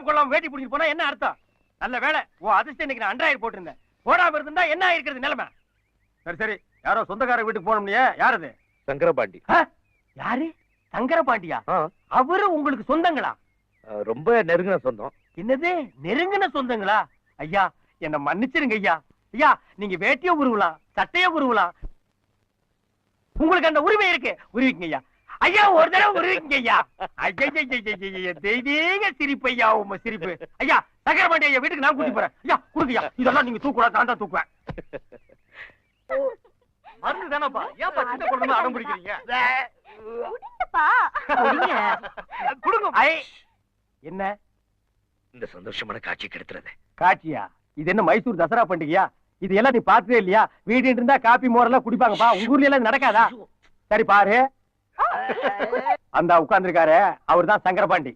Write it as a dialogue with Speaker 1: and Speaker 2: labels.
Speaker 1: சொல்லாம கொள்ளாம வேட்டி பிடிச்சிட்டு போனா என்ன அர்த்தம்? நல்ல வேலை ஓ அதிர்ஷ்டம் இன்னைக்கு நான் அண்டராயிரம் போட்டிருந்தேன். போடாம இருந்தா என்ன ஆயிருக்கிறது நிலைமை? சரி சரி, யாரோ சொந்தக்கார வீட்டுக்கு போனோம்னியே, யார் அது?
Speaker 2: சங்கரபாண்டி.
Speaker 1: யாரு? சங்கரபாண்டியா? அவரு உங்களுக்கு சொந்தங்களா?
Speaker 2: ரொம்ப நெருங்கின சொந்தம்.
Speaker 1: என்னது நெருங்கின சொந்தங்களா? ஐயா என்ன மன்னிச்சிருங்க ஐயா. ஐயா நீங்க வேட்டிய உருவலாம், சட்டைய உருவலாம், உங்களுக்கு அந்த உரிமை இருக்கு, உருவிக்குங்க ஐயா. ஐயா ஒரு தடவை உருவிக்குங்க ஐயா. ஐயா தெய்வீக சிரிப்பு ஐயா, உங்க சிரிப்பு. ஐயா சங்கரபாண்டி ஐயா வீட்டுக்கு நான் கூட்டி போறேன். ஐயா கொடுங்கய்யா, இதெல்லாம் நீங்க தூக்கூடாது, நான் தான் தூக்குவேன். மருந்து தானப்பா, ஏன்ப்பா சின்ன குழந்தை அடம் பிடிக்கிறீங்க? கொடுங்க. என்ன
Speaker 2: இந்த சந்தோஷமான காட்சி கெடுத்துறது?
Speaker 1: காட்சியா? இது என்ன மைசூர் தசரா பண்டிகையா? இது எல்லாம் நீ பார்த்ததே இல்லையா? வீடு இருந்தா காப்பி மோரெல்லாம் குடிப்பாங்கப்பா, உங்க ஊர்ல எல்லாம் நடக்காதா? சரி பாரு, அந்த உட்கார்ந்துருக்காரு, அவர் தான் சங்கரபாண்டி.